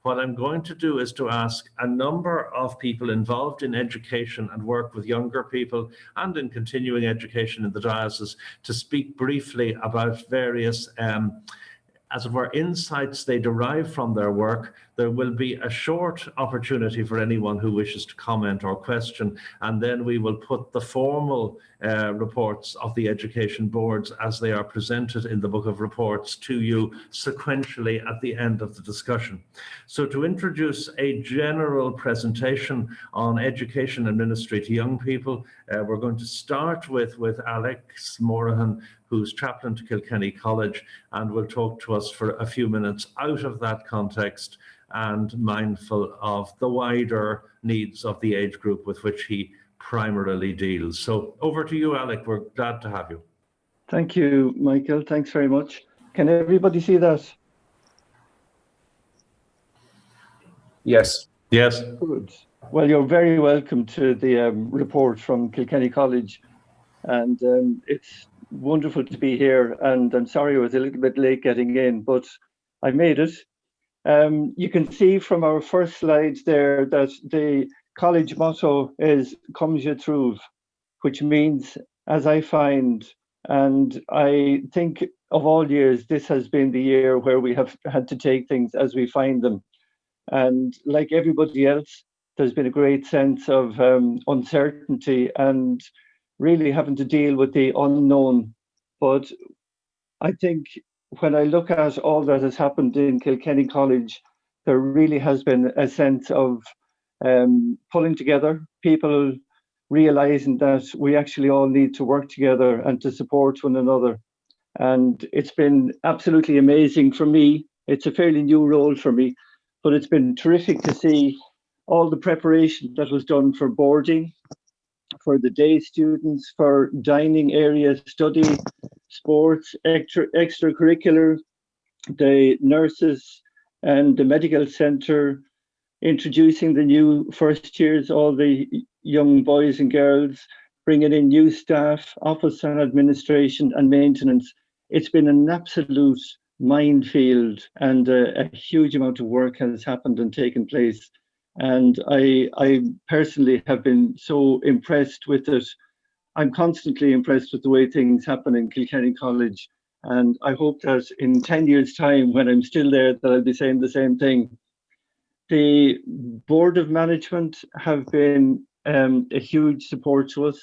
What I'm going to do is to ask a number of people involved in education and work with younger people and in continuing education in the diocese to speak briefly about various as it were, insights they derive from their work. There will be a short opportunity for anyone who wishes to comment or question, and then we will put the formal reports of the education boards as they are presented in the book of reports to you sequentially at the end of the discussion. So to introduce a general presentation on education and ministry to young people, we're going to start with Alex Morahan, who's chaplain to Kilkenny College, and will talk to us for a few minutes out of that context and mindful of the wider needs of the age group with which he primarily deals. So over to you, Alec. We're glad to have you. Thank you, Michael. Thanks very much. Can everybody see that? Yes. Yes. Good. Well, you're very welcome to the report from Kilkenny College, and it's wonderful to be here. And I'm sorry I was a little bit late getting in, but I made it. You can see from our first slide there that the college motto is "Comes you through," which means, as I find, and I think of all years, this has been the year where we have had to take things as we find them. And like everybody else, there's been a great sense of uncertainty and really having to deal with the unknown. But I think when I look at all that has happened in Kilkenny College, there really has been a sense of pulling together, people realizing that we actually all need to work together and to support one another. And it's been absolutely amazing for me. It's a fairly new role for me, but it's been terrific to see all the preparation that was done for boarding, for the day students, for dining areas, study, sports, extracurricular, the nurses and the medical centre, introducing the new first years, all the young boys and girls, bringing in new staff, office and administration and maintenance. It's been an absolute minefield, and a huge amount of work has happened and taken place. And I personally have been so impressed with it. I'm constantly impressed with the way things happen in Kilkenny College. And I hope that in 10 years' time, when I'm still there, that I'll be saying the same thing. The Board of Management have been a huge support to us.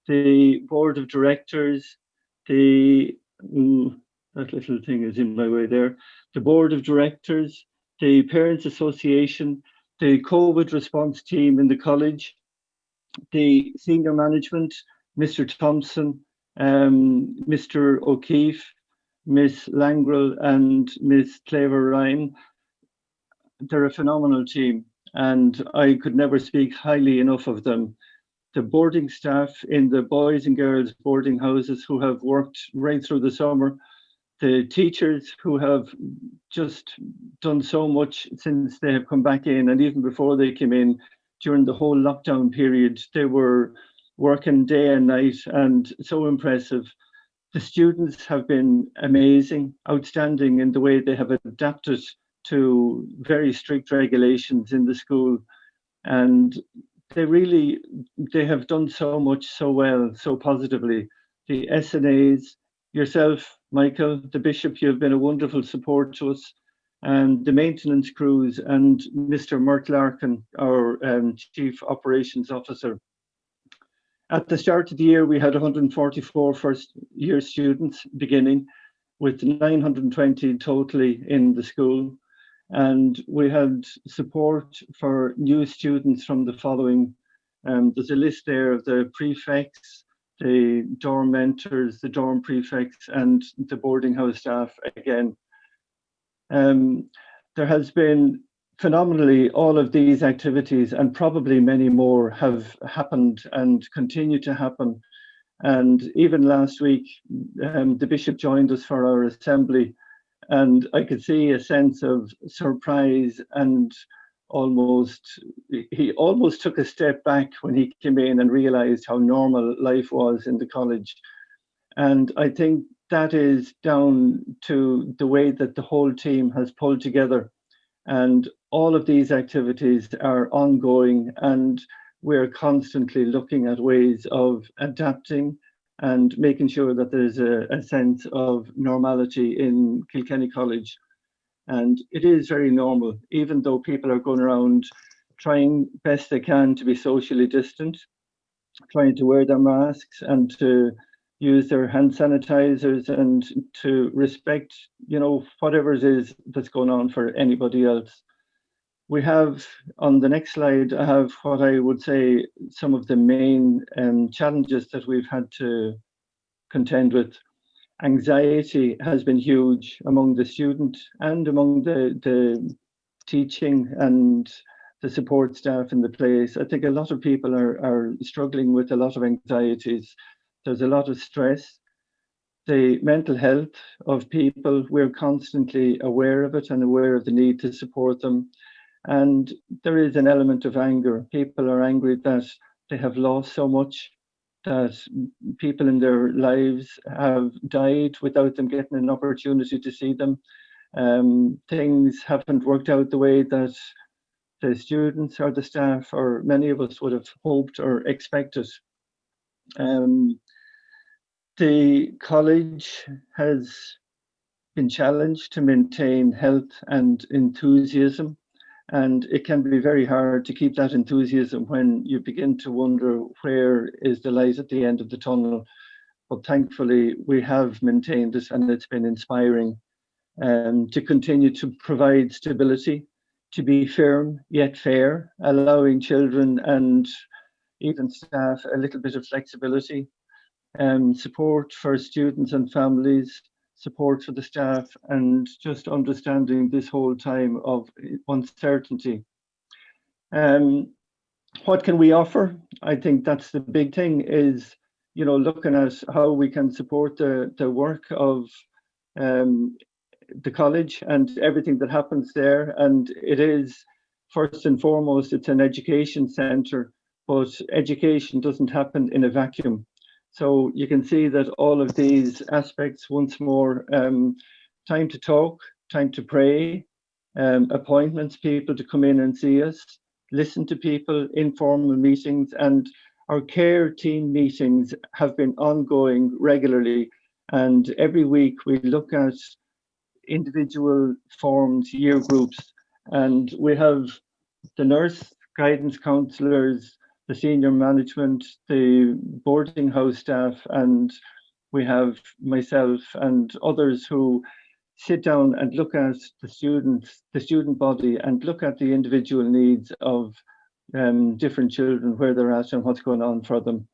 The Board of Directors, that little thing is in my way there. The Board of Directors, the Parents Association, the COVID response team in the college, the senior management, Mr. Thompson, Mr. O'Keefe, Miss Langrel and Miss Claver Ryan. They're a phenomenal team, and I could never speak highly enough of them. The boarding staff in the boys and girls boarding houses who have worked right through the summer, the teachers who have just done so much since they have come back in, and even before they came in during the whole lockdown period, they were working day and night, and so impressive. The students have been amazing, outstanding in the way they have adapted to very strict regulations in the school, and they have done so much so well, so positively. The SNAs, yourself, Michael, the Bishop, you've been a wonderful support to us, and the maintenance crews, and Mr. Mert Larkin, our Chief Operations Officer. At the start of the year, we had 144 first-year students beginning, with 920 totally in the school. And we had support for new students from the following. There's a list there of the prefects, the dorm mentors, the dorm prefects, and the boarding house staff again. There has been phenomenally all of these activities, and probably many more, have happened and continue to happen. And even last week, the Bishop joined us for our assembly, and I could see a sense of surprise, and he almost took a step back when he came in and realized how normal life was in the college. And I think that is down to the way that the whole team has pulled together. And all of these activities are ongoing, and we're constantly looking at ways of adapting and making sure that there's a sense of normality in Kilkenny College. And it is very normal, even though people are going around trying best they can to be socially distant, trying to wear their masks and to use their hand sanitizers and to respect, whatever it is that's going on for anybody else. We have, on the next slide, I have what I would say some of the main challenges that we've had to contend with. Anxiety has been huge among the student and among the teaching and the support staff in the place. I think a lot of people are struggling with a lot of anxieties. There's a lot of stress. The mental health of people, we're constantly aware of it and aware of the need to support them. And there is an element of anger. People are angry that they have lost so much, that people in their lives have died without them getting an opportunity to see them. Things haven't worked out the way that the students or the staff or many of us would have hoped or expected. The college has been challenged to maintain health and enthusiasm, and it can be very hard to keep that enthusiasm when you begin to wonder where is the light at the end of the tunnel. But thankfully, we have maintained it, and it's been inspiring to continue to provide stability, to be firm yet fair, allowing children and even staff a little bit of flexibility, support for students and families, support for the staff, and just understanding this whole time of uncertainty. What can we offer? I think that's the big thing, is looking at how we can support the work of the college and everything that happens there. And it is, first and foremost, it's an education centre, but education doesn't happen in a vacuum. So you can see that all of these aspects, once more, time to talk, time to pray, appointments, people to come in and see us, listen to people, informal meetings, and our care team meetings have been ongoing regularly. And every week we look at individual formed year groups, and we have the nurse, guidance counsellors, the senior management, the boarding house staff, and we have myself and others who sit down and look at the student body, and look at the individual needs of different children, where they're at and what's going on for them.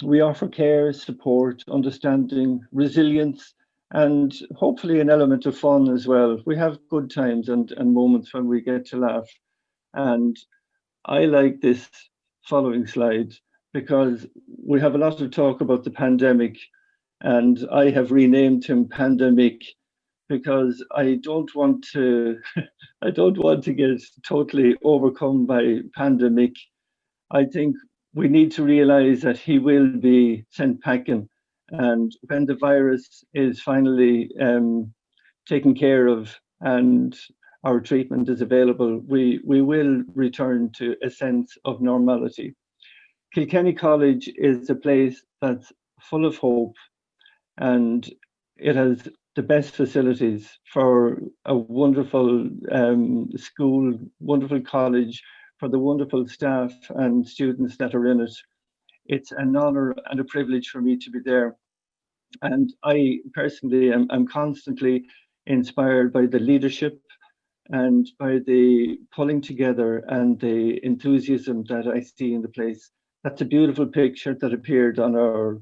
We offer care, support, understanding, resilience, and hopefully an element of fun as well. We have good times and moments when we get to laugh. And I like this following slide because we have a lot of talk about the pandemic, and I have renamed him Pandemic because I don't want to I don't want to get totally overcome by pandemic. I think we need to realize that he will be sent packing, and when the virus is finally taken care of and our treatment is available, we will return to a sense of normality. Kilkenny College is a place that's full of hope, and it has the best facilities for a wonderful school, wonderful college, for the wonderful staff and students that are in it. It's an honor and a privilege for me to be there. And I personally am constantly inspired by the leadership and by the pulling together and the enthusiasm that I see in the place. That's a beautiful picture that appeared on our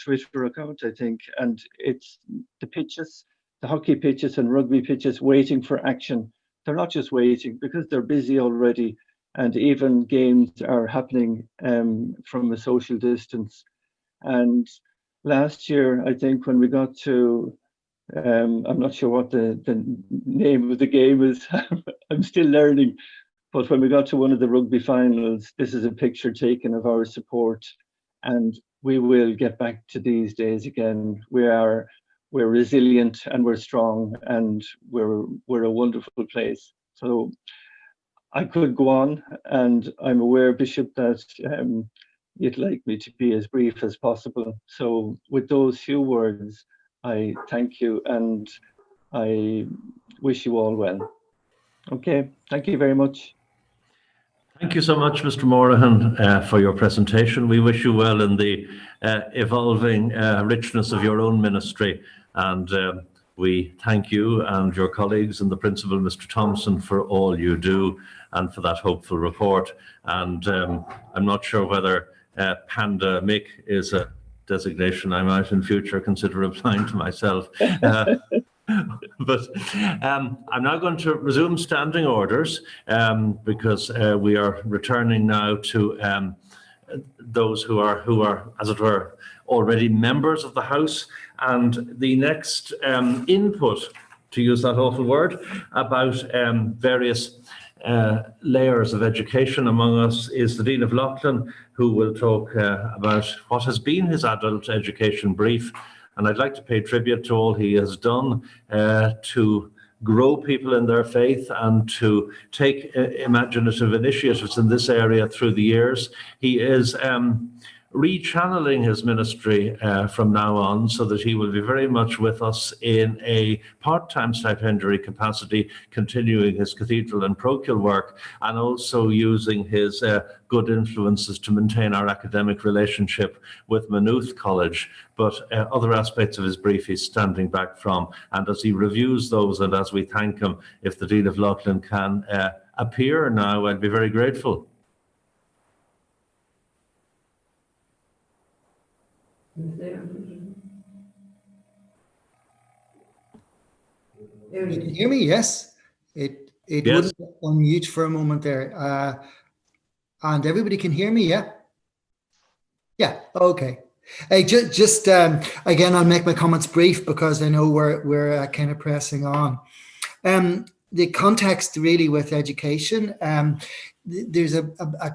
Twitter account, I think, and it's the pitches, the hockey pitches and rugby pitches waiting for action. They're not just waiting because they're busy already, and even games are happening from a social distance. And last year, I think when we got to, I'm not sure what the name of the game is, I'm still learning, but when we got to one of the rugby finals, this is a picture taken of our support, and we will get back to these days again. We are we're resilient and we're strong and we're a wonderful place. So I could go on, and I'm aware, Bishop, that you'd like me to be as brief as possible. So with those few words, I thank you and I wish you all well. Okay, thank you very much. Thank you so much, Mr. Morahan, for your presentation. We wish you well in the evolving richness of your own ministry, and we thank you and your colleagues and the Principal, Mr. Thompson, for all you do and for that hopeful report. And I'm not sure whether pandemic is a designation I might in future consider applying to myself. But I'm now going to resume standing orders because we are returning now to those who are, as it were, already members of the House. And the next input, to use that awful word, about various layers of education among us is the Dean of Loughlin, who will talk about what has been his adult education brief. And I'd like to pay tribute to all he has done to grow people in their faith and to take imaginative initiatives in this area through the years. He is rechanneling his ministry from now on so that he will be very much with us in a part-time stipendiary capacity, continuing his cathedral and parochial work, and also using his good influences to maintain our academic relationship with Maynooth College. But other aspects of his brief he's standing back from, and as he reviews those and as we thank him, if the Dean of Loughlin can appear now, I'd be very grateful. You can hear me, yes. It Yes. wouldn't unmute for a moment there. And everybody can hear me, yeah? Yeah, okay. Hey, just again, I'll make my comments brief because I know we're kind of pressing on. The context really with education, there's a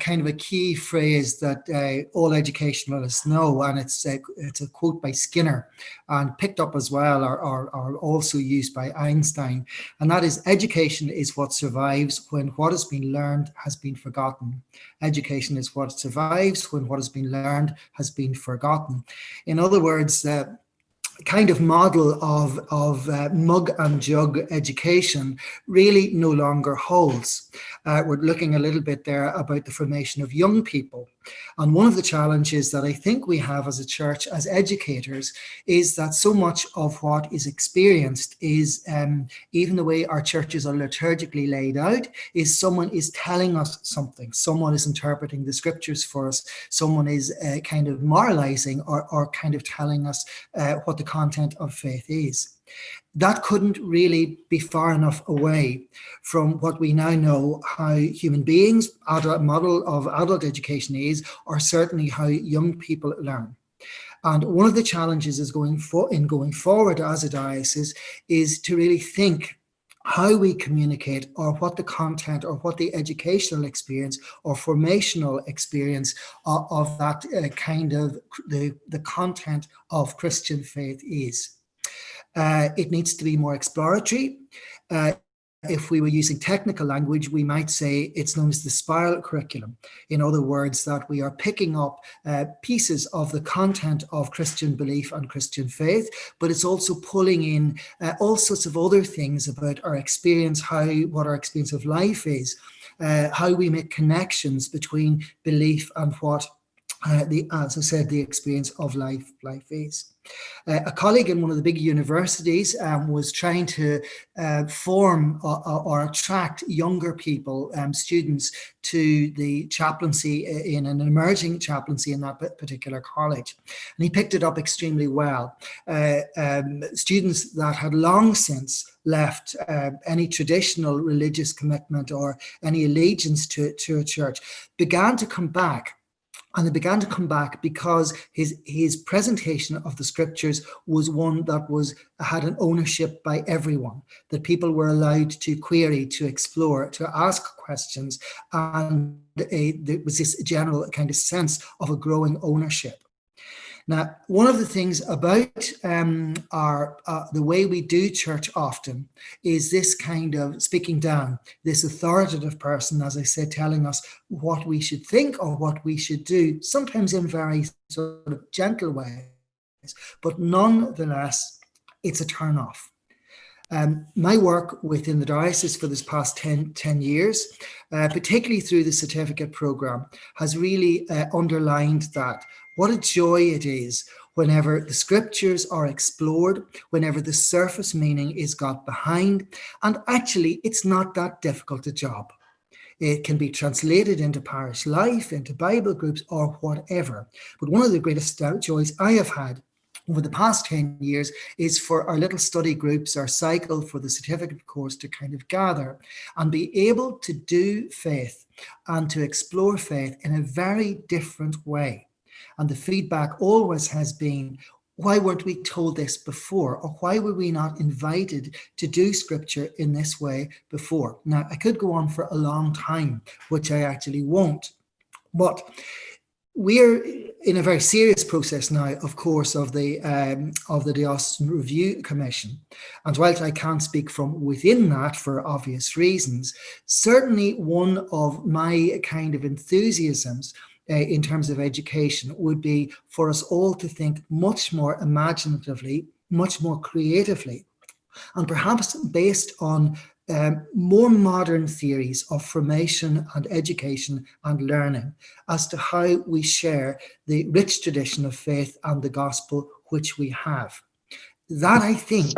kind of a key phrase that all educationalists know, and it's a quote by Skinner and picked up as well, or also used by Einstein, and that is, education is what survives when what has been learned has been forgotten. Education is what survives when what has been learned has been forgotten. In other words, kind of model of mug and jug education really no longer holds. We're looking a little bit there about the formation of young people. And one of the challenges that I think we have as a church, as educators, is that so much of what is experienced is, even the way our churches are liturgically laid out, is someone is telling us something. Someone is interpreting the scriptures for us. Someone is kind of moralizing or kind of telling us what the content of faith is. That couldn't really be far enough away from what we now know how human beings, model of adult education is, or certainly how young people learn. And one of the challenges is going forward as a diocese is to really think how we communicate, or what the content or what the educational experience or formational experience of that kind of the content of Christian faith is. It needs to be more exploratory. If we were using technical language, we might say it's known as the spiral curriculum. In other words, that we are picking up pieces of the content of Christian belief and Christian faith, but it's also pulling in all sorts of other things about our experience, what our experience of life is, how we make connections between belief and what, as I said, the experience of life is. A colleague in one of the big universities was trying to form or attract younger people, students, to the chaplaincy in an emerging chaplaincy in that particular college. And he picked it up extremely well. Students that had long since left any traditional religious commitment or any allegiance to a church began to come back. And they began to come back because his presentation of the scriptures was one that had an ownership by everyone, that people were allowed to query, to explore, to ask questions. And there was this general kind of sense of a growing ownership. Now, one of the things about the way we do church often is this kind of speaking down, this authoritative person, as I said, telling us what we should think or what we should do, sometimes in very sort of gentle ways, but nonetheless, it's a turn off. My work within the diocese for this past 10 years, particularly through the certificate program, has really underlined that. What a joy it is whenever the scriptures are explored, whenever the surface meaning is got behind, and actually it's not that difficult a job. It can be translated into parish life, into Bible groups, or whatever. But one of the greatest joys I have had over the past 10 years is for our little study groups, our cycle for the certificate course, to kind of gather and be able to do faith and to explore faith in a very different way. And the feedback always has been, why weren't we told this before? Or why were we not invited to do scripture in this way before? Now, I could go on for a long time, which I actually won't. But we're in a very serious process now, of course, of the Diocesan Review Commission. And whilst I can't speak from within that for obvious reasons, certainly one of my kind of enthusiasms in terms of education would be for us all to think much more imaginatively, much more creatively, and perhaps based on more modern theories of formation and education and learning as to how we share the rich tradition of faith and the gospel which we have. That, I think,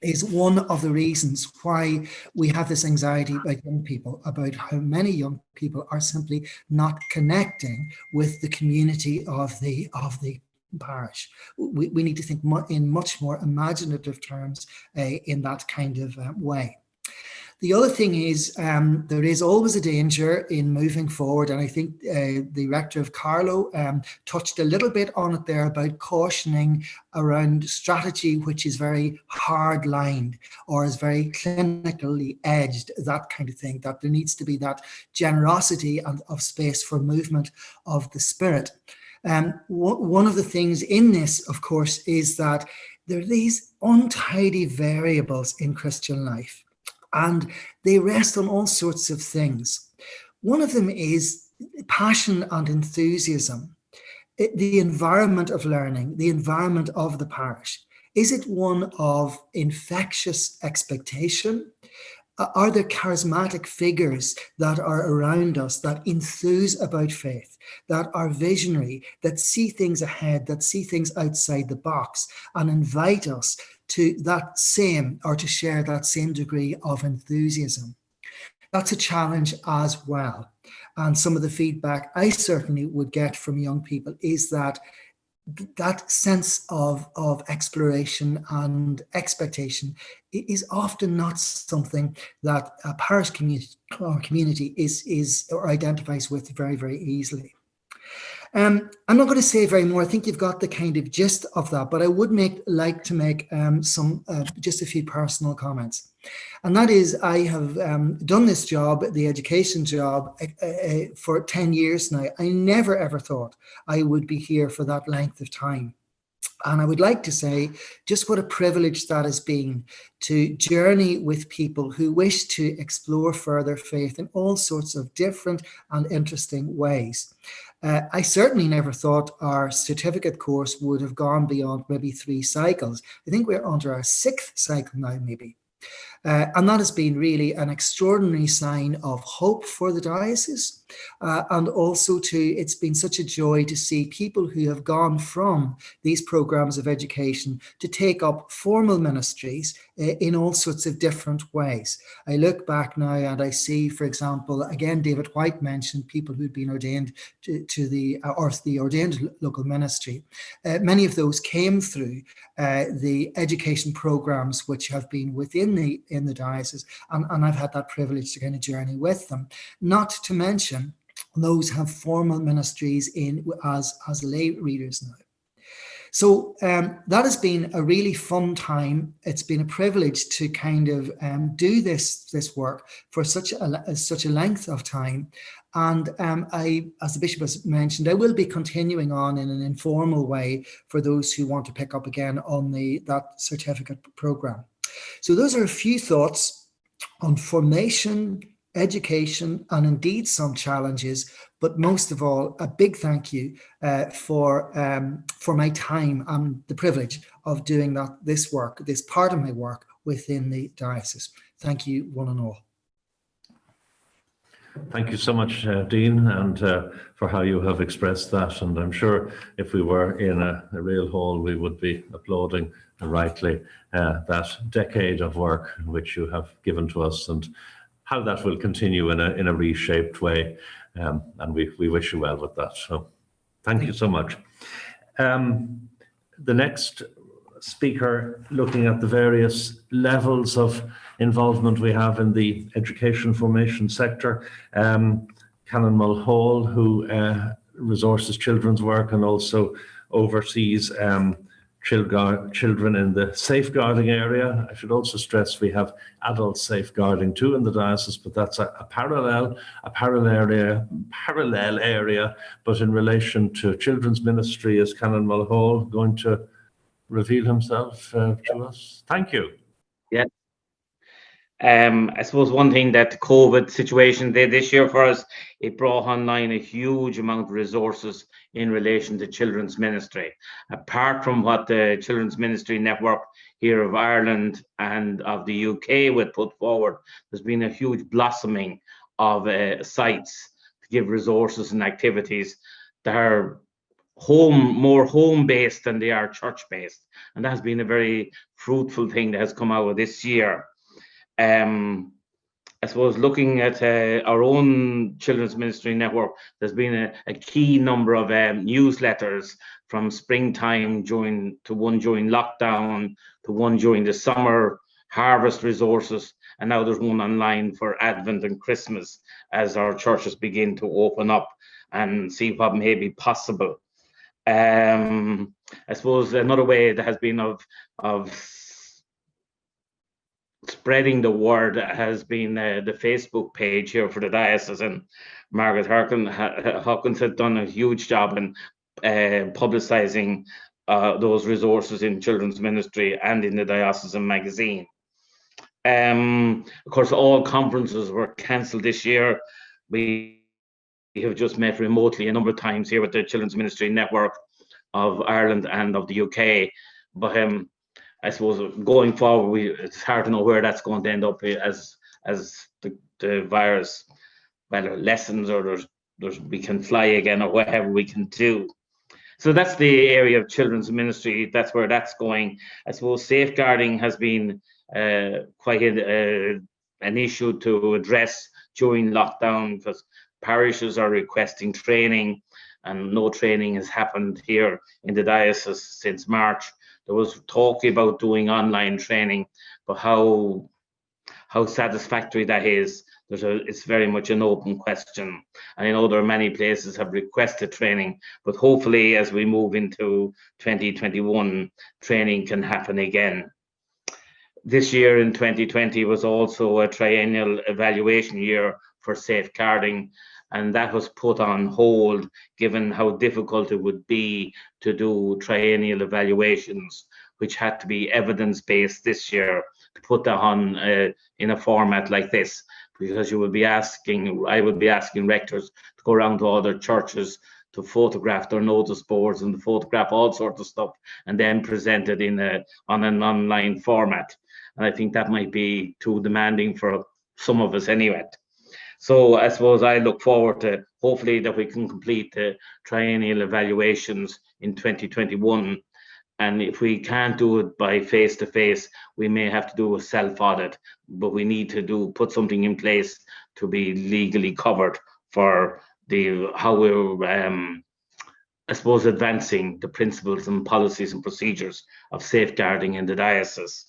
is one of the reasons why we have this anxiety about young people, about how many young people are simply not connecting with the community of the parish. We need to think in much more imaginative terms in that kind of way. The other thing is there is always a danger in moving forward, and I think the rector of Carlow touched a little bit on it there about cautioning around strategy which is very hard-lined or is very clinically edged, that kind of thing, that there needs to be that generosity and of space for movement of the Spirit. One of the things in this, of course, is that there are these untidy variables in Christian life, and they rest on all sorts of things. One of them is passion and enthusiasm, the environment of learning, the environment of the parish. Is it one of infectious expectation? Are there charismatic figures that are around us that enthuse about faith, that are visionary, that see things ahead, that see things outside the box and invite us to that same, or to share that same degree of enthusiasm? That's a challenge as well. And some of the feedback I certainly would get from young people is that that sense of exploration and expectation is often not something that a parish community is or identifies with very, very easily. I'm not going to say very more. I think you've got the kind of gist of that, but I would like to make just a few personal comments. And that is, I have done this job, the education job, for 10 years now. I never ever thought I would be here for that length of time. And I would like to say just what a privilege that has been to journey with people who wish to explore further faith in all sorts of different and interesting ways. I certainly never thought our certificate course would have gone beyond maybe 3 cycles. I think we're under our 6th cycle now, maybe. And that has been really an extraordinary sign of hope for the diocese. And also it's been such a joy to see people who have gone from these programs of education to take up formal ministries in all sorts of different ways. I look back now and I see, for example, again, David White mentioned people who'd been ordained to the ordained local ministry. Many of those came through the education programs which have been within the diocese, and I've had that privilege to kind of journey with them. Not to mention those have formal ministries as lay readers now. So that has been a really fun time. It's been a privilege to kind of do this work for such a length of time. And I, as the Bishop has mentioned, I will be continuing on in an informal way for those who want to pick up again on that certificate program. So those are a few thoughts on formation, education, and indeed some challenges. But most of all, a big thank you for my time and the privilege of doing this work, this part of my work within the diocese. Thank you, one and all. Thank you so much, Dean, and for how you have expressed that. And I'm sure if we were in a real hall, we would be applauding rightly that decade of work which you have given to us, and how that will continue in a reshaped way. And we wish you well with that. So thank you so much. The next speaker, looking at the various levels of involvement we have in the education formation sector, Canon Mulhall, who resources children's work and also oversees children in the safeguarding area. I should also stress we have adult safeguarding too in the diocese, but that's a parallel area. But in relation to children's ministry, is Canon Mulhall going to reveal himself to us? Thank you. Yeah. I suppose one thing that the COVID situation did this year for us, it brought online a huge amount of resources in relation to children's ministry. Apart from what the Children's Ministry Network here of Ireland and of the UK would put forward, there's been a huge blossoming of sites to give resources and activities that are more home-based than they are church-based. And that has been a very fruitful thing that has come out of this year. I suppose looking at our own Children's Ministry Network, there's been a key number of newsletters from springtime to one during lockdown, to one during the summer, harvest resources, and now there's one online for Advent and Christmas as our churches begin to open up and see what may be possible. I suppose another way that has been of spreading the word has been the Facebook page here for the diocese, and Margaret Hawkins has done a huge job in publicising those resources in children's ministry and in the diocesan magazine. Of course, all conferences were cancelled this year. We have just met remotely a number of times here with the Children's Ministry Network of Ireland and of the UK, but I suppose going forward, it's hard to know where that's going to end up as the virus, whether lessons or we can fly again or whatever we can do. So that's the area of children's ministry. That's where that's going. I suppose safeguarding has been quite an issue to address during lockdown, because parishes are requesting training, and no training has happened here in the diocese since March. There was talk about doing online training, but how satisfactory that is, it's very much an open question. And I know there are many places have requested training, but hopefully as we move into 2021, training can happen again. This year in 2020 was also a triennial evaluation year for safeguarding, and that was put on hold given how difficult it would be to do triennial evaluations, which had to be evidence-based this year, to put that on in a format like this, because I would be asking rectors to go around to all their churches to photograph their notice boards and to photograph all sorts of stuff and then present it on an online format. And I think that might be too demanding for some of us anyway. So I suppose I look forward to hopefully that we can complete the triennial evaluations in 2021. And if we can't do it by face-to-face, we may have to do a self-audit, but we need to put something in place to be legally covered for how we're, I suppose, advancing the principles and policies and procedures of safeguarding in the diocese.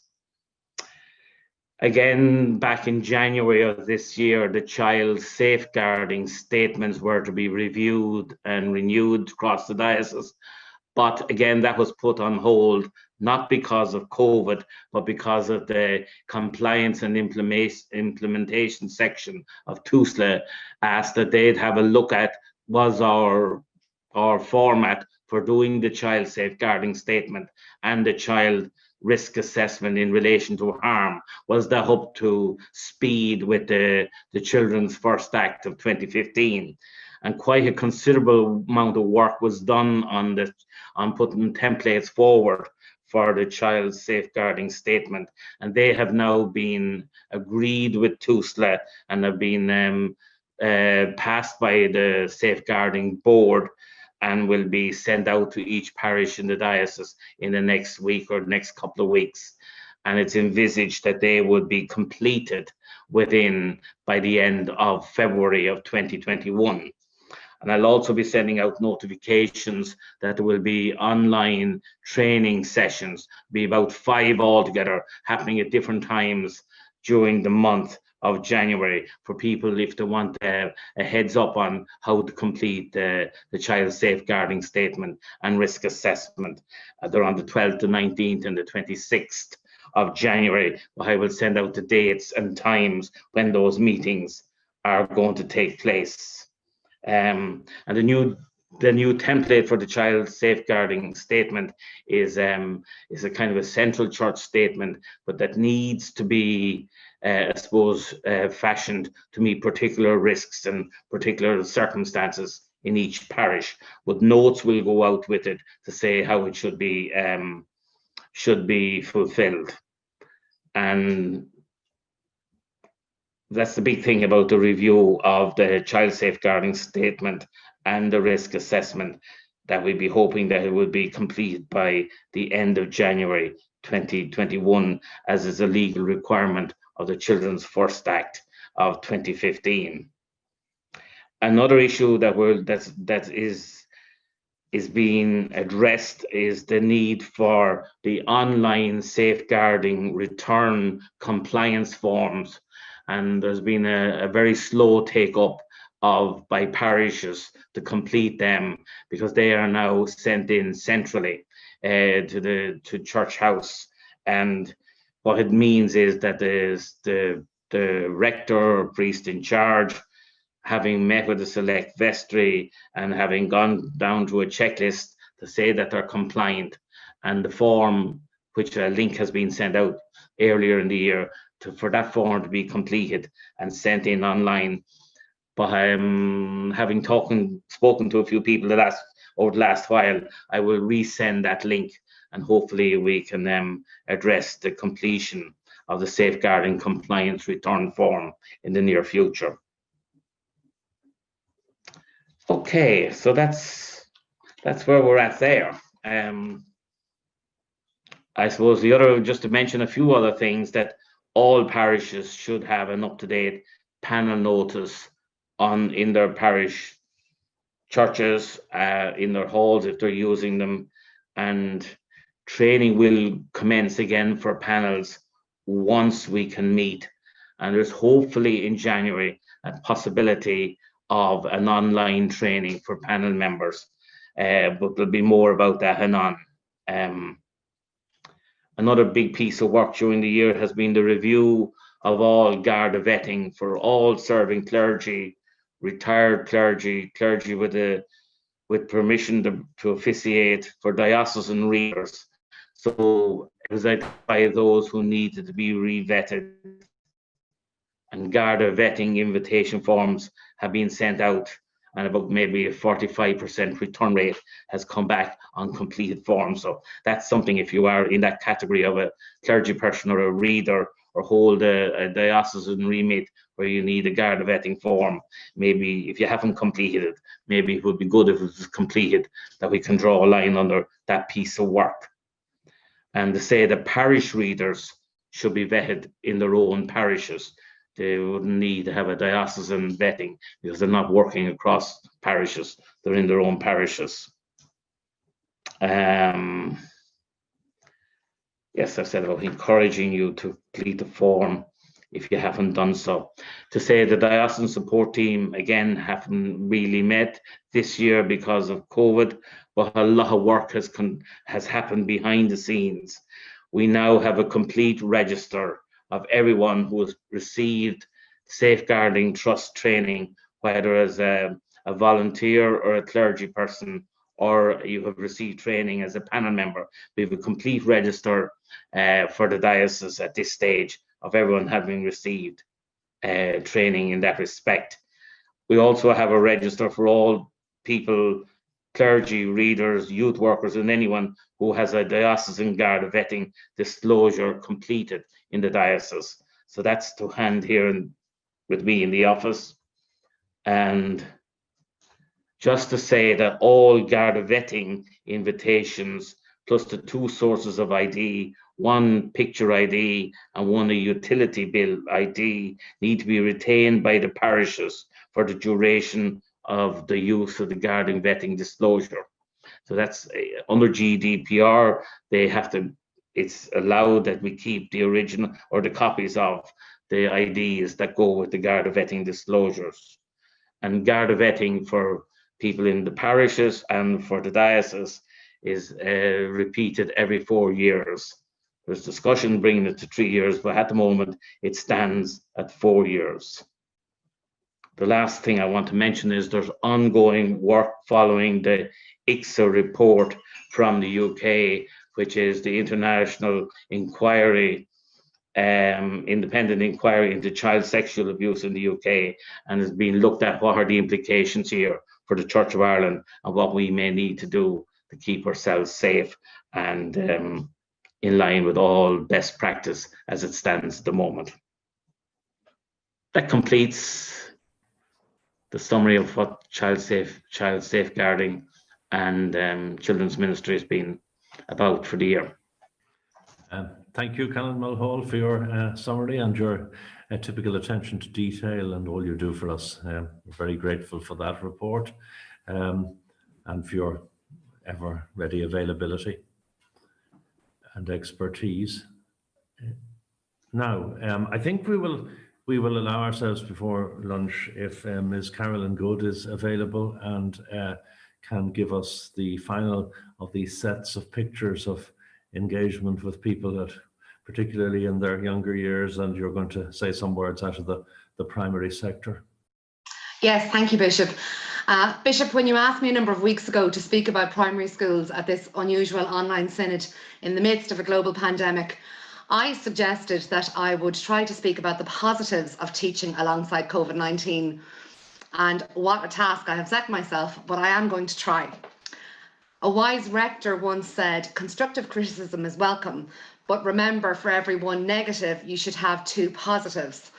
Again, back in January of this year, the child safeguarding statements were to be reviewed and renewed across the diocese. But again, that was put on hold, not because of COVID, but because of the compliance and implementation section of TUSLA asked that they'd have a look at was our format for doing the child safeguarding statement and the child risk assessment in relation to harm. Was that up to speed with the Children's First Act of 2015? And quite a considerable amount of work was done on putting templates forward for the child safeguarding statement, and they have now been agreed with TUSLA and have been passed by the safeguarding board and will be sent out to each parish in the diocese in the next week or next couple of weeks. And it's envisaged that they would be completed by the end of February of 2021. And I'll also be sending out notifications that there will be online training sessions, be about 5 altogether, happening at different times during the month of January for people if they want a heads up on how to complete the child safeguarding statement and risk assessment. They're on the 12th, the 19th and the 26th of January. I will send out the dates and times when those meetings are going to take place. And the new template for the child safeguarding statement is a kind of a central church statement, but that needs to be, I suppose, fashioned to meet particular risks and particular circumstances in each parish. But notes will go out with it to say how it should be fulfilled. And that's the big thing about the review of the child safeguarding statement and the risk assessment, that we'd be hoping that it would be completed by the end of January 2021, as is a legal requirement of the Children's First Act of 2015. Another issue that is being addressed is the need for the online safeguarding return compliance forms. And there's been a very slow take up by parishes to complete them, because they are now sent in centrally to Church House. And what it means is that there's the rector or priest in charge, having met with the select vestry and having gone down to a checklist to say that they're compliant, and the form, which a link has been sent out earlier in the year, for that form to be completed and sent in online. But having spoken to a few people over the last while, I will resend that link, and hopefully we can address the completion of the safeguarding compliance return form in the near future. Okay, so that's where we're at there. I suppose just to mention a few other things, that all parishes should have an up-to-date panel notice in their parish churches, in their halls if they're using them, and training will commence again for panels once we can meet. And there's hopefully in January a possibility of an online training for panel members, but there'll be more about that anon. Another big piece of work during the year has been the review of all Garda vetting for all serving clergy, retired clergy with permission to officiate, for diocesan readers. So it was identified those who needed to be re-vetted, and Garda vetting invitation forms have been sent out, and about maybe a 45% return rate has come back on completed forms. So that's something, if you are in that category of a clergy person or a reader, or hold a diocesan remit where you need a Garda vetting form, maybe if you haven't completed it, maybe it would be good if it was completed, that we can draw a line under that piece of work. And to say that parish readers should be vetted in their own parishes. They wouldn't need to have a diocesan vetting, because they're not working across parishes, they're in their own parishes. Yes, I said about encouraging you to complete the form if you haven't done so. to say the diocesan support team again haven't really met this year because of COVID, but a lot of work has happened behind the scenes. We now have a complete register of everyone who has received safeguarding trust training, whether as a volunteer or a clergy person, or you have received training as a panel member. We have a complete register for the diocese at this stage of everyone having received training in that respect. We also have a register for all people, clergy, readers, youth workers, and anyone who has a diocesan Garda vetting disclosure completed in the diocese. So that's to hand here with me in the office. And just to say that all Garda vetting invitations, plus the 2 sources of ID, one picture ID and one a utility bill ID, need to be retained by the parishes for the duration of the use of the Garda vetting disclosure. So that's under GDPR, they have to, it's allowed that we keep the original or the copies of the IDs that go with the Garda vetting disclosures. And Garda vetting for people in the parishes and for the diocese is repeated every 4 years. There's discussion bringing it to 3 years, but at the moment it stands at 4 years. The last thing I want to mention is there's ongoing work following the ICSA report from the UK, which is the International Inquiry, independent inquiry into child sexual abuse in the UK, and has been looked at what are the implications here for the Church of Ireland and what we may need to do to keep ourselves safe and in line with all best practice as it stands at the moment. That completes the summary of what child safeguarding and children's ministry has been about for the year. Thank you, Canon Mulhall, for your summary and your typical attention to detail and all you do for us. We're very grateful for that report and for your ever-ready availability and expertise. Now, I think we will allow ourselves before lunch if Ms. Carolyn Good is available and can give us the final of these sets of pictures of engagement with people that, particularly in their younger years, and you're going to say some words out of the primary sector. Yes, thank you, Bishop. Bishop, when you asked me a number of weeks ago to speak about primary schools at this unusual online synod in the midst of a global pandemic, I suggested that I would try to speak about the positives of teaching alongside COVID-19. And what a task I have set myself, but I am going to try. A wise rector once said, constructive criticism is welcome, but remember, for every one negative, you should have 2 positives.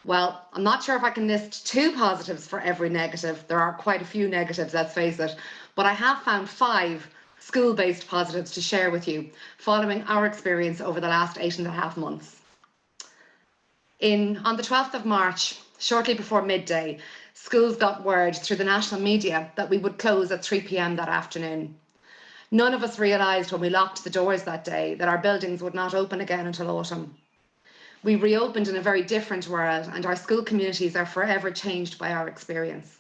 Well, I'm not sure if I can list 2 positives for every negative. There are quite a few negatives, let's face it, but I have found 5 school-based positives to share with you, following our experience over the last 8.5 months. On the 12th of March, shortly before midday, schools got word through the national media that we would close at 3 p.m. that afternoon. None of us realised when we locked the doors that day that our buildings would not open again until autumn. We reopened in a very different world, and our school communities are forever changed by our experience.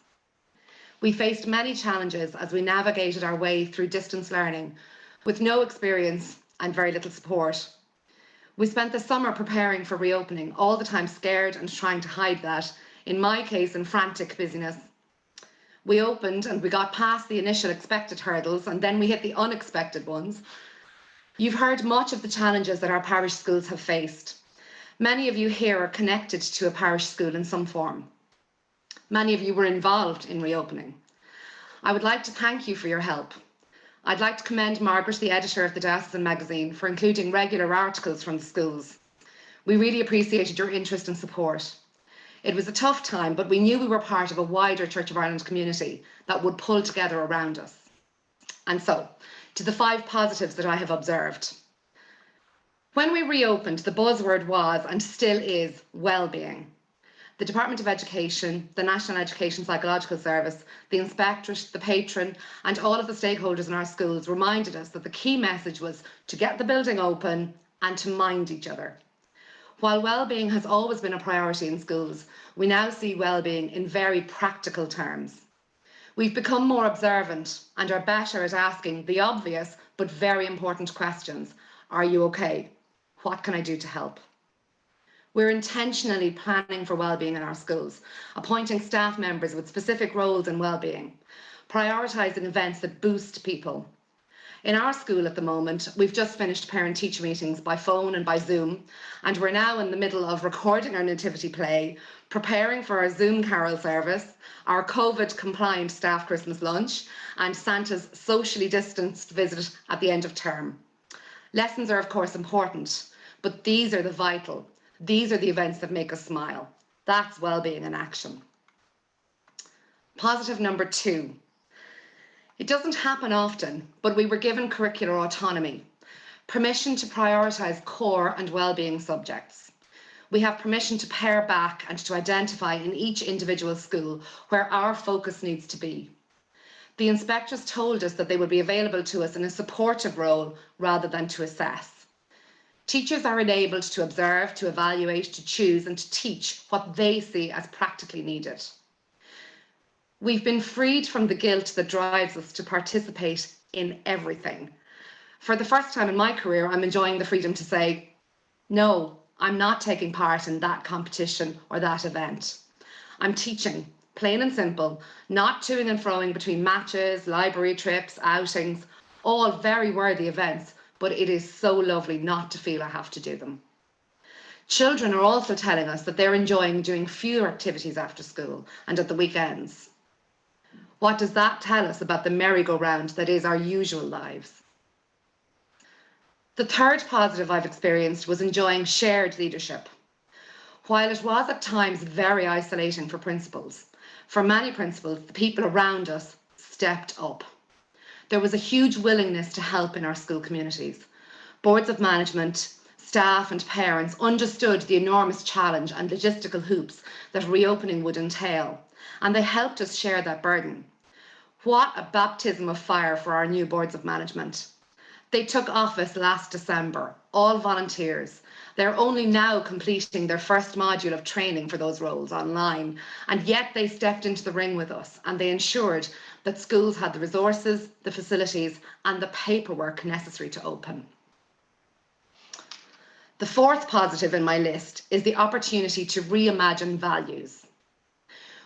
We faced many challenges as we navigated our way through distance learning, with no experience and very little support. We spent the summer preparing for reopening, all the time scared and trying to hide that, in my case in frantic busyness. We opened and we got past the initial expected hurdles, and then we hit the unexpected ones. You've heard much of the challenges that our parish schools have faced. Many of you here are connected to a parish school in some form. Many of you were involved in reopening. I would like to thank you for your help. I'd like to commend Margaret, the editor of the Diocesan magazine, for including regular articles from the schools. We really appreciated your interest and support. It was a tough time, but we knew we were part of a wider Church of Ireland community that would pull together around us. And so, to the 5 positives that I have observed. When we reopened, the buzzword was, and still is, well-being. The Department of Education, the National Education Psychological Service, the Inspectorate, the Patron, and all of the stakeholders in our schools reminded us that the key message was to get the building open and to mind each other. While well-being has always been a priority in schools, we now see well-being in very practical terms. We've become more observant and are better at asking the obvious but very important questions. Are you okay? What can I do to help? We're intentionally planning for well-being in our schools, appointing staff members with specific roles in well-being, prioritising events that boost people. In our school at the moment, we've just finished parent-teacher meetings by phone and by Zoom, and we're now in the middle of recording our nativity play, preparing for our Zoom carol service, our COVID-compliant staff Christmas lunch, and Santa's socially distanced visit at the end of term. Lessons are of course important, but these are the events that make us smile. That's well-being in action. Positive number 2. It doesn't happen often, but we were given curricular autonomy, permission to prioritise core and well-being subjects. We have permission to pare back and to identify in each individual school where our focus needs to be. The inspectors told us that they would be available to us in a supportive role rather than to assess. Teachers are enabled to observe, to evaluate, to choose and to teach what they see as practically needed. We've been freed from the guilt that drives us to participate in everything. For the first time in my career, I'm enjoying the freedom to say, no, I'm not taking part in that competition or that event. I'm teaching, plain and simple, not toing and froing between matches, library trips, outings, all very worthy events, but it is so lovely not to feel I have to do them. Children are also telling us that they're enjoying doing fewer activities after school and at the weekends. What does that tell us about the merry-go-round that is our usual lives? The third positive I've experienced was enjoying shared leadership. While it was at times very isolating for principals, for many principals, the people around us stepped up. There was a huge willingness to help in our school communities. Boards of management, staff and parents understood the enormous challenge and logistical hoops that reopening would entail, and they helped us share that burden. What a baptism of fire for our new boards of management. They took office last December, all volunteers. They're only now completing their first module of training for those roles online, and yet they stepped into the ring with us and they ensured that schools had the resources, the facilities and the paperwork necessary to open. The fourth positive in my list is the opportunity to reimagine values.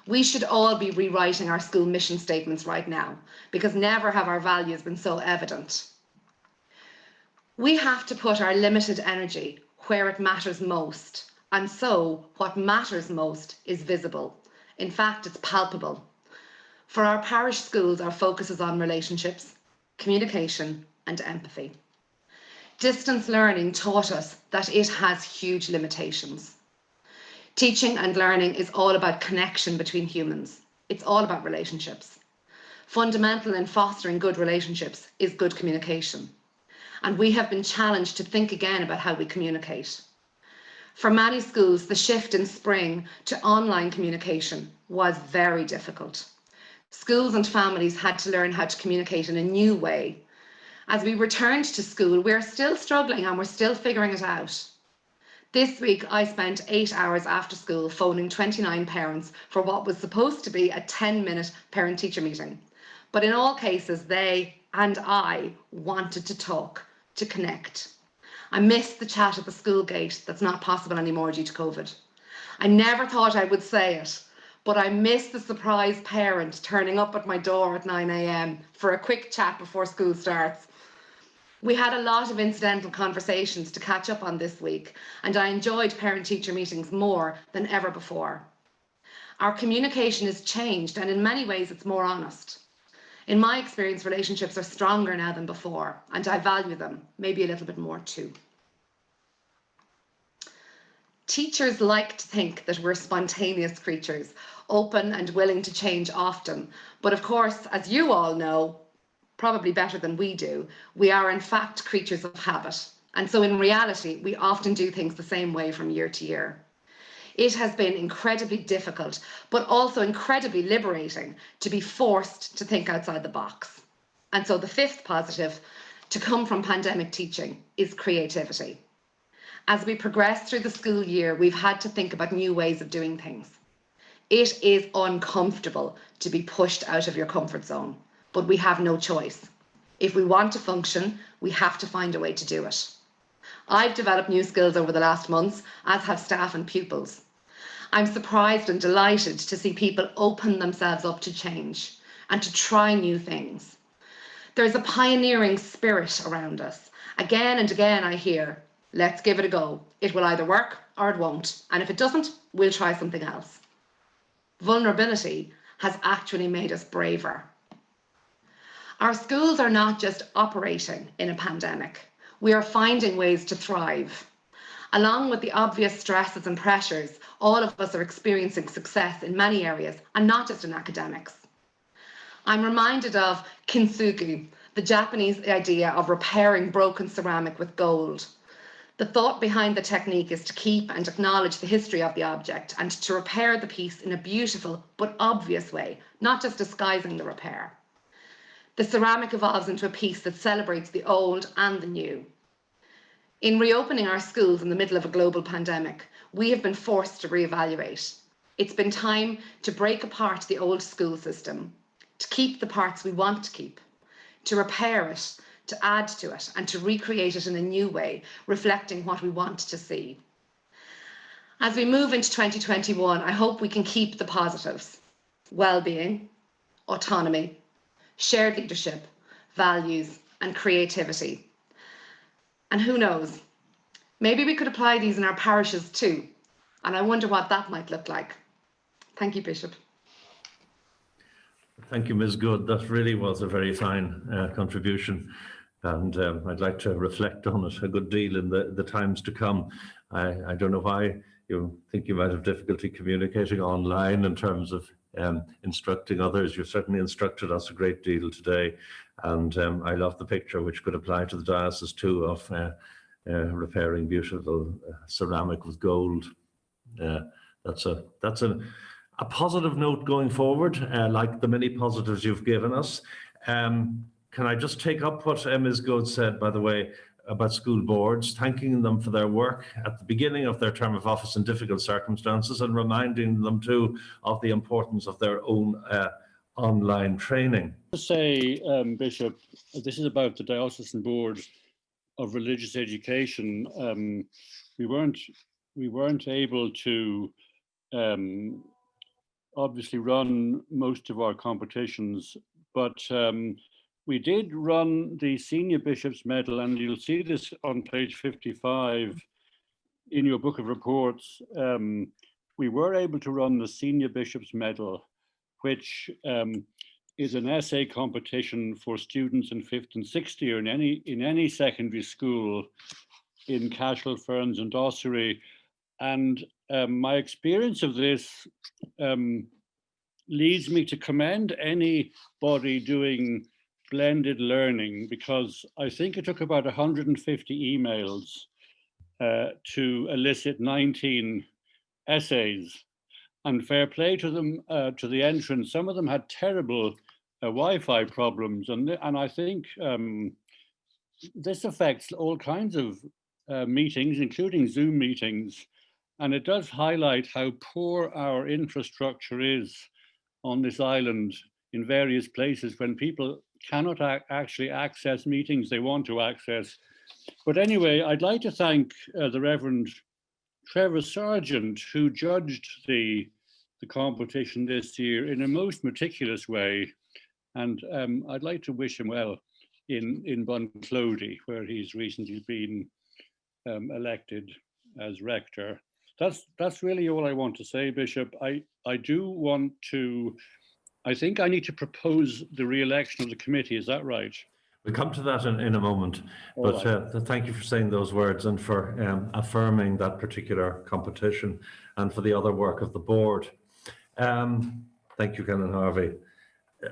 We should all be rewriting our school mission statements right now, because never have our values been so evident. We have to put our limited energy where it matters most, and so what matters most is visible. In fact, it's palpable. For our parish schools, our focus is on relationships, communication and empathy. Distance learning taught us that it has huge limitations. Teaching and learning is all about connection between humans. It's all about relationships. Fundamental in fostering good relationships is good communication. And we have been challenged to think again about how we communicate. For many schools, the shift in spring to online communication was very difficult. Schools and families had to learn how to communicate in a new way. As we returned to school, we're still struggling and we're still figuring it out. This week, I spent 8 hours after school phoning 29 parents for what was supposed to be a 10-minute parent-teacher meeting. But in all cases, they and I wanted to talk, to connect. I missed the chat at the school gate that's not possible anymore due to COVID. I never thought I would say it, but I missed the surprise parent turning up at my door at 9 a.m. for a quick chat before school starts. We had a lot of incidental conversations to catch up on this week, and I enjoyed parent-teacher meetings more than ever before. Our communication has changed, and in many ways it's more honest. In my experience, relationships are stronger now than before, and I value them, maybe a little bit more too. Teachers like to think that we're spontaneous creatures, open and willing to change often. But of course, as you all know, probably better than we do, we are in fact creatures of habit. And so in reality, we often do things the same way from year to year. It has been incredibly difficult, but also incredibly liberating to be forced to think outside the box. And so the fifth positive to come from pandemic teaching is creativity. As we progress through the school year, we've had to think about new ways of doing things. It is uncomfortable to be pushed out of your comfort zone, but we have no choice. If we want to function, we have to find a way to do it. I've developed new skills over the last months, as have staff and pupils. I'm surprised and delighted to see people open themselves up to change and to try new things. There's a pioneering spirit around us. Again and again I hear, let's give it a go. It will either work or it won't. And if it doesn't, we'll try something else. Vulnerability has actually made us braver. Our schools are not just operating in a pandemic. We are finding ways to thrive. Along with the obvious stresses and pressures, all of us are experiencing success in many areas and not just in academics. I'm reminded of kintsugi, the Japanese idea of repairing broken ceramic with gold. The thought behind the technique is to keep and acknowledge the history of the object and to repair the piece in a beautiful but obvious way, not just disguising the repair. The ceramic evolves into a piece that celebrates the old and the new. In reopening our schools in the middle of a global pandemic, we have been forced to reevaluate. It's been time to break apart the old school system, to keep the parts we want to keep, to repair it, to add to it, and to recreate it in a new way, reflecting what we want to see. As we move into 2021, I hope we can keep the positives: well-being, autonomy, shared leadership, values, and creativity. And who knows, maybe we could apply these in our parishes too. And I wonder what that might look like. Thank you, Bishop. Thank you, Ms. Good. That really was a very fine contribution. And I'd like to reflect on it a good deal in the times to come. I don't know why you think you might have difficulty communicating online in terms of instructing others. You've certainly instructed us a great deal today. And I love the picture, which could apply to the diocese too, of repairing beautiful ceramic with gold. That's a positive note going forward, like the many positives you've given us. Can I just take up what Ms. Good said, by the way, about school boards, thanking them for their work at the beginning of their term of office in difficult circumstances, and reminding them too of the importance of their own online training. To say, Bishop, this is about the Diocesan Board of Religious Education. We weren't able to obviously run most of our competitions, but we did run the Senior Bishops Medal, and you'll see this on page 55 in your book of reports. We were able to run the Senior Bishops Medal, which is an essay competition for students in 5th and 6th year in any secondary school in Cashel, Ferns and Ossory. And my experience of this leads me to commend anybody doing blended learning, because I think it took about 150 emails to elicit 19 essays. And fair play to them, to the entrants. Some of them had terrible Wi-Fi problems, and I think this affects all kinds of meetings, including Zoom meetings, and it does highlight how poor our infrastructure is on this island in various places when people cannot actually access meetings they want to access. But anyway, I'd like to thank the Reverend Trevor Sargent, who judged the competition this year in a most meticulous way. And I'd like to wish him well in Bunclody, where he's recently been elected as rector. That's really all I want to say, Bishop. I do want to, I think I need to propose the re-election of the committee. Is that right? We'll come to that in a moment, but thank you for saying those words and for affirming that particular competition and for the other work of the board. Thank you, Canon Harvey.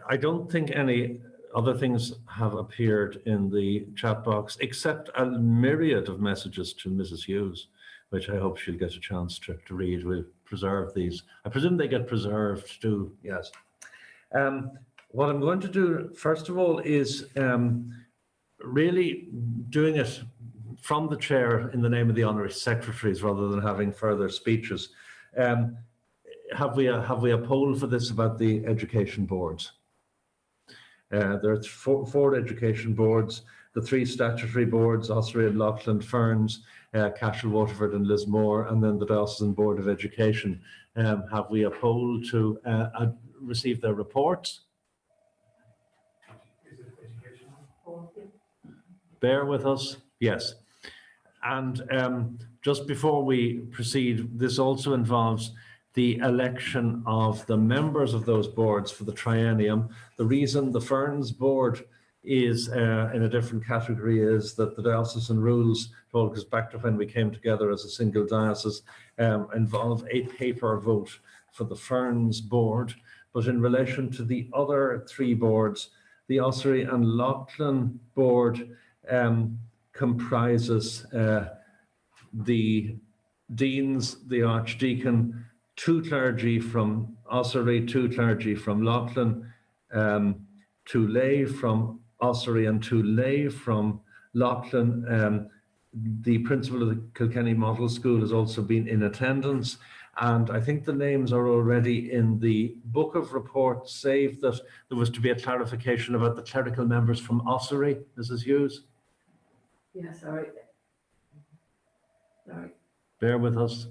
I don't think any other things have appeared in the chat box except a myriad of messages to Mrs. Hughes, which I hope she'll get a chance to read. We'll preserve these. I presume they get preserved too, yes. What I'm going to do, first of all, is really doing it from the chair in the name of the honorary secretaries, rather than having further speeches. Have we a poll for this about the education boards? There are four education boards, the 3 statutory boards, Ossory and Loughlin, Ferns, Cashel, Waterford and Lismore, and then the Diocesan Board of Education. Have we a poll to receive their reports? Bear with us. Yes. And just before we proceed, this also involves the election of the members of those boards for the triennium. The reason the Ferns board is in a different category is that the diocesan rules, told us back to when we came together as a single diocese, involve a paper vote for the Ferns board. But in relation to the other 3 boards, the Ossory and Loughlin board comprises the deans, the archdeacon, 2 clergy from Ossory, 2 clergy from Loughlin, 2 lay from Ossory and 2 lay from Loughlin. The principal of the Kilkenny Model School has also been in attendance, and I think the names are already in the book of reports, save that there was to be a clarification about the clerical members from Ossory. Mrs. Hughes? Yeah, sorry. Bear with us.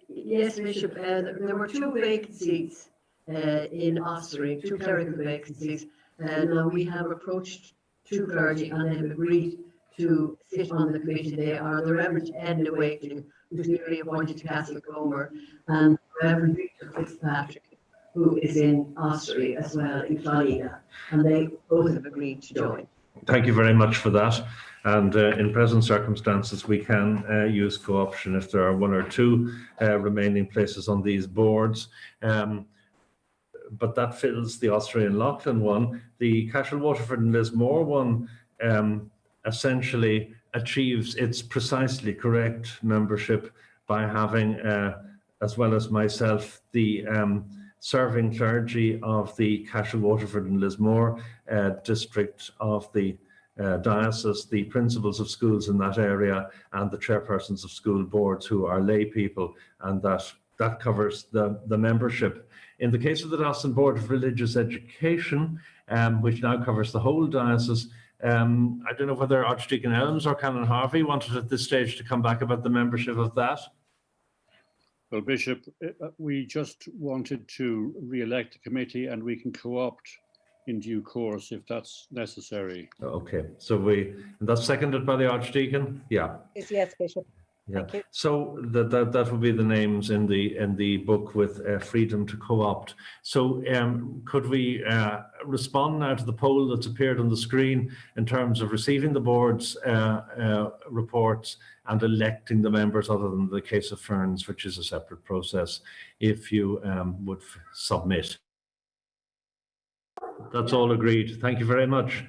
Yes, Bishop, there were 2 vacancies in Ossory, 2 clerical vacancies. Now we have approached 2 clergy and they have agreed to sit on the committee. They are the Reverend Enda Wakeling, who's newly appointed to Castlecomer, and Reverend Victor Fitzpatrick, who is in Ossory as well, in Clonina, and they both have agreed to join. Thank you very much for that. And in present circumstances, we can use co-option if there are 1 or 2 remaining places on these boards. But that fills the Ossory and Loughlin one. The Cashel, Waterford and Lismore one essentially achieves its precisely correct membership by having, as well as myself, the serving clergy of the Cashel, Waterford and Lismore district of the diocese, the principals of schools in that area, and the chairpersons of school boards who are lay people, and that covers the membership. In the case of the Diocesan Board of Religious Education, which now covers the whole diocese, I don't know whether Archdeacon Elms or Canon Harvey wanted at this stage to come back about the membership of that. Well, Bishop, we just wanted to re-elect the committee, and we can co-opt in due course if that's necessary. Okay, so and that's seconded by the Archdeacon? Yeah. Yes, Bishop. Yeah. Thank you. So that will be the names in the book with freedom to co-opt. So could we respond now to the poll that's appeared on the screen in terms of receiving the board's reports and electing the members, other than the case of Ferns, which is a separate process, if you would submit. That's all agreed. Thank you very much.